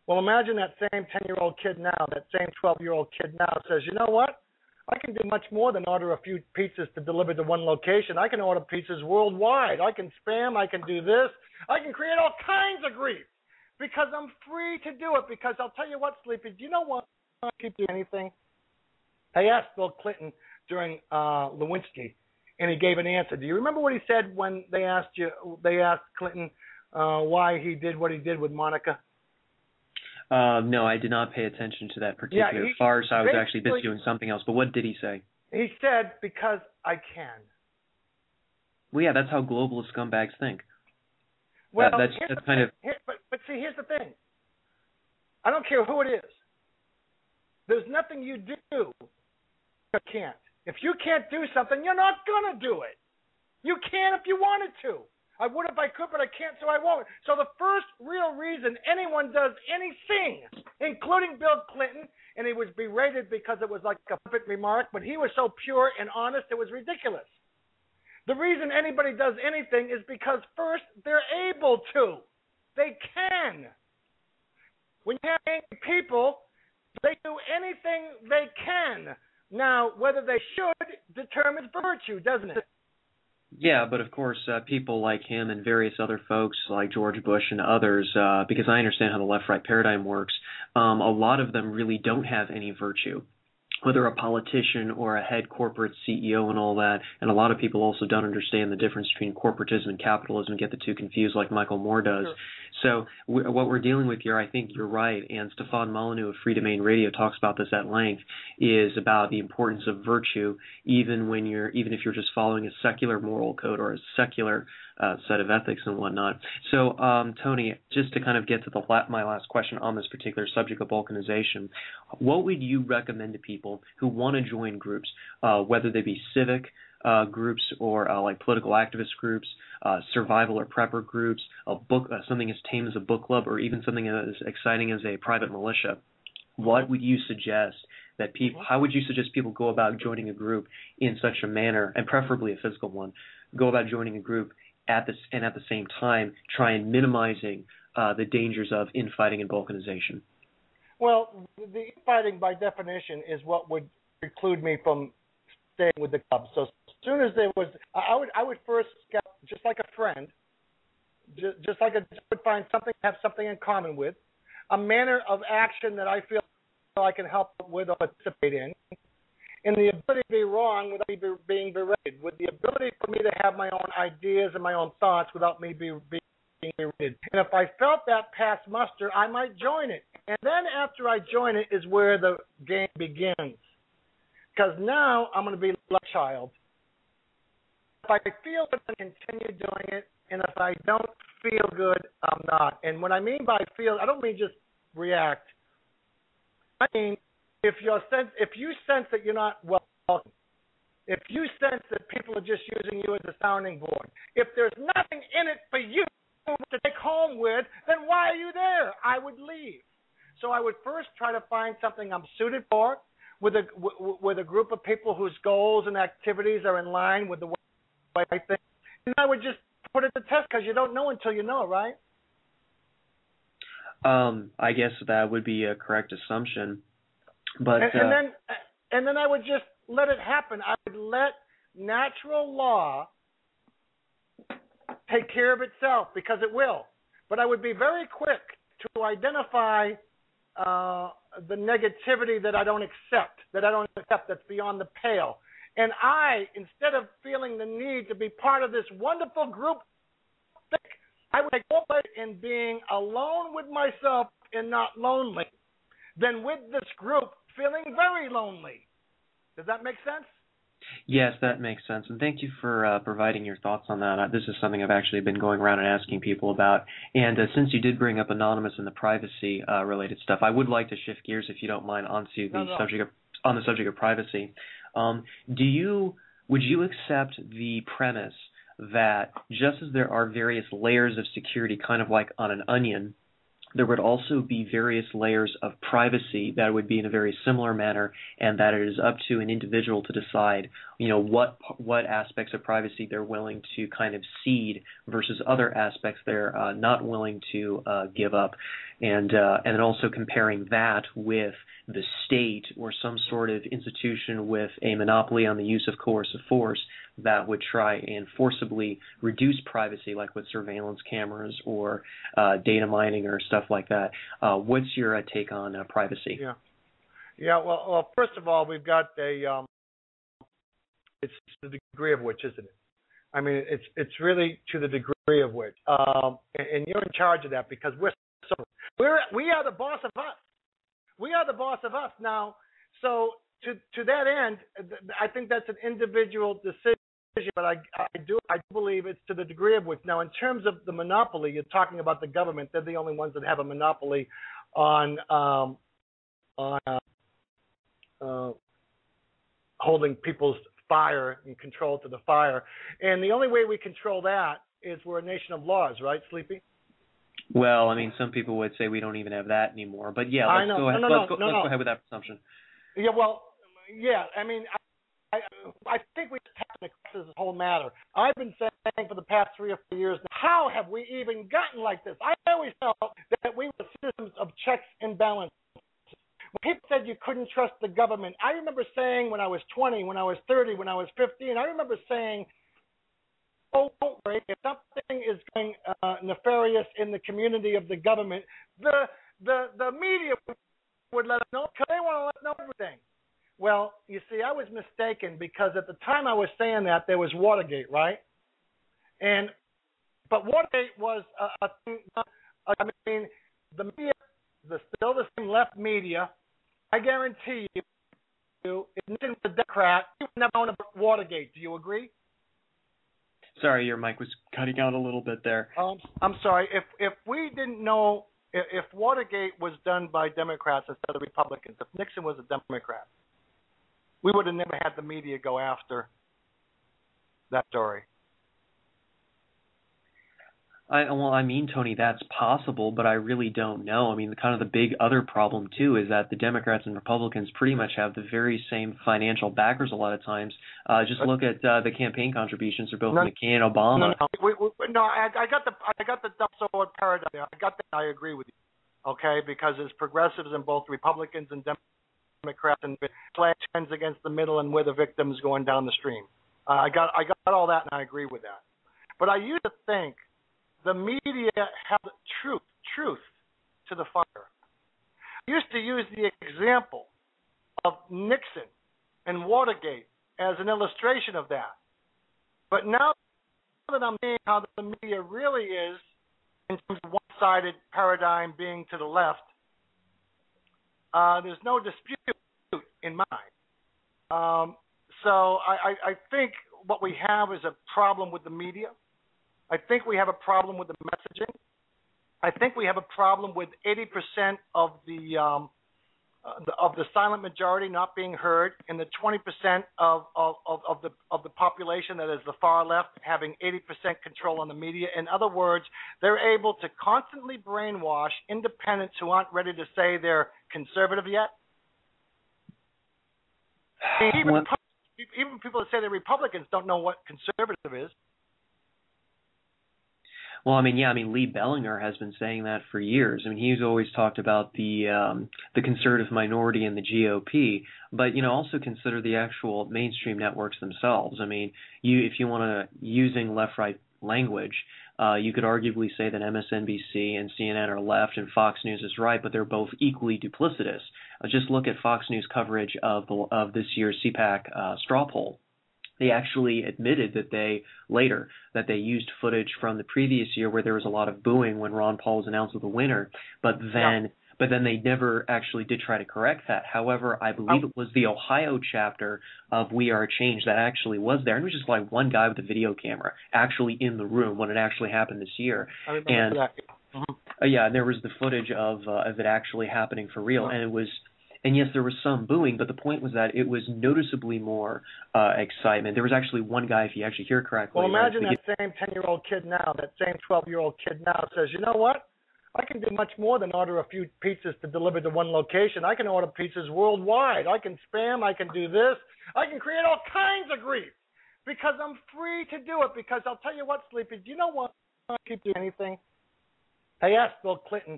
Well, imagine that same 10-year-old kid now, that same 12-year-old kid now says, you know what? I can do much more than order a few pizzas to deliver to one location. I can order pizzas worldwide. I can spam. I can do this. I can create all kinds of grief because I'm free to do it. Because I'll tell you what, Sleepy, do you know what? I keep doing anything. I asked Bill Clinton during Lewinsky, and he gave an answer. Do you remember what he said when they asked Clinton why he did what he did with Monica? No, I did not pay attention to that particular farce. I was actually busy doing something else. But what did he say? He said, because I can. Well, yeah, that's how globalist scumbags think. Well, that's kind of. But see, here's the thing. I don't care who it is. There's nothing you do you can't. If you can't do something, you're not going to do it. You can if you wanted to. I would if I could, but I can't, so I won't. So the first real reason anyone does anything, including Bill Clinton, and he was berated because it was like a flippant remark, but he was so pure and honest, it was ridiculous. The reason anybody does anything is because, first, they're able to. They can. When you have angry people, they do anything they can. Now, whether they should determines virtue, doesn't it? Yeah, but of course, people like him and various other folks like George Bush and others, because I understand how the left-right paradigm works, a lot of them really don't have any virtue, whether a politician or a head corporate CEO and all that. And a lot of people also don't understand the difference between corporatism and capitalism and get the two confused like Michael Moore does. Sure. So what we're dealing with here, I think you're right, and Stefan Molyneux of Free Domain Radio talks about this at length, is about the importance of virtue even if you're just following a secular moral code or a secular set of ethics and whatnot. So, Tony, just to kind of get to my last question on this particular subject of balkanization, what would you recommend to people who want to join groups, whether they be civic groups or like political activist groups, survival or prepper groups, something as tame as a book club, or even something as exciting as a private militia? What would you suggest how would you suggest people go about joining a group in such a manner, and preferably a physical one, go about joining a group at the same time try and minimizing the dangers of infighting and balkanization? Well, the infighting by definition is what would preclude me from staying with the club. So as soon as there was, I would first scout, just like a friend, just like I would find something, have something in common with, a manner of action that I feel I can help with or participate in, and the ability to be wrong without me being berated, with the ability for me to have my own ideas and my own thoughts without me being berated. And if I felt that pass muster, I might join it. And then after I join it is where the game begins. Because now I'm going to be like a child. If I feel good, I continue doing it. And if I don't feel good, I'm not. And what I mean by feel, I don't mean just react. I mean, if you sense that you're not welcome, if you sense that people are just using you as a sounding board, if there's nothing in it for you to take home with, then why are you there? I would leave. So I would first try to find something I'm suited for, with a group of people whose goals and activities are in line with the way I think. And I would just put it to test, because you don't know until you know, right? I guess that would be a correct assumption. But and then I would just let it happen. I would let natural law take care of itself, because it will. But I would be very quick to identify the negativity that I don't accept, that's beyond the pale. And instead of feeling the need to be part of this wonderful group, I would take more in being alone with myself and not lonely than with this group feeling very lonely. Does that make sense? Yes, that makes sense. And thank you for providing your thoughts on that. This is something I've actually been going around and asking people about. And since you did bring up anonymous and the privacy related stuff, I would like to shift gears, if you don't mind, onto the subject of privacy. Would you accept the premise that just as there are various layers of security, kind of like on an onion, there would also be various layers of privacy that would be in a very similar manner, and that it is up to an individual to decide, what aspects of privacy they're willing to kind of cede versus other aspects they're not willing to give up, and then also comparing that with the state or some sort of institution with a monopoly on the use of coercive force that would try and forcibly reduce privacy, like with surveillance cameras or data mining or stuff like that. What's your take on privacy? Yeah. Well, first of all, we've got it's the degree of which, isn't it? I mean, it's really to the degree of which, and you're in charge of that because we are the boss of us. We are the boss of us now. So to that end, I think that's an individual decision. But I do believe it's to the degree of which. Now, in terms of the monopoly, you're talking about the government. They're the only ones that have a monopoly on holding people's fire and control to the fire. And the only way we control that is we're a nation of laws, right, Sleepy? Well, I mean, some people would say we don't even have that anymore. But yeah, let's go ahead with that presumption. Yeah, well, yeah. I mean, I think we just have to across this whole matter. I've been saying for the past 3 or 4 years, how have we even gotten like this? I always felt that we were systems of checks and balances. When people said you couldn't trust the government, I remember saying when I was 20, when I was 30, when I was 15, I remember saying, oh, don't worry, if something is going nefarious in the community of the government, the media would let us know because they want to let us know everything. Well, you see, I was mistaken because at the time I was saying that, there was Watergate, right? But Watergate was a thing. I mean, the media, still the same left media. I guarantee you, if Nixon was a Democrat, he would never known about Watergate. Do you agree? Sorry, your mic was cutting out a little bit there. I'm sorry. If we didn't know, if Watergate was done by Democrats instead of Republicans, if Nixon was a Democrat, we would have never had the media go after that story. Tony, that's possible, but I really don't know. I mean, the big other problem, too, is that the Democrats and Republicans pretty much have the very same financial backers a lot of times. Just look at the campaign contributions for both McCain and Obama. I got the double sword paradigm there. I got that. I agree with you, okay, because there's progressives in both Republicans and Democrats and trends against the middle and we're the victims going down the stream. I got all that, and I agree with that. But I used to think the media held truth to the fire. I used to use the example of Nixon and Watergate as an illustration of that. But now that I'm seeing how the media really is, in terms of one-sided paradigm being to the left, there's no dispute in my mind. So I think what we have is a problem with the media. I think we have a problem with the messaging. I think we have a problem with 80% of the silent majority not being heard, and the 20% of the population that is the far left having 80% control on the media. In other words, they're able to constantly brainwash independents who aren't ready to say they're conservative yet. Even people that say they're Republicans don't know what conservative is. Well, Lee Bellinger has been saying that for years. He's always talked about the conservative minority in the GOP, but also consider the actual mainstream networks themselves. If you want to using left-right language, you could arguably say that MSNBC and CNN are left and Fox News is right, but they're both equally duplicitous. Just look at Fox News coverage of this year's CPAC straw poll. They actually admitted that they used footage from the previous year where there was a lot of booing when Ron Paul was announced as the winner, but then they never actually did try to correct that. However, I believe it was the Ohio chapter of We Are Change that actually was there, and it was just like one guy with a video camera actually in the room when it actually happened this year. I remember that. Mm-hmm. And there was the footage of it actually happening for real, and it was. And yes, there was some booing, but the point was that it was noticeably more excitement. There was actually one guy, if you actually hear correctly. Well, imagine that same 10-year-old kid now, that same 12-year-old kid now says, you know what? I can do much more than order a few pizzas to deliver to one location. I can order pizzas worldwide. I can spam. I can do this. I can create all kinds of grief because I'm free to do it. Because I'll tell you what, Sleepy, do you know why I keep doing anything? I asked Bill Clinton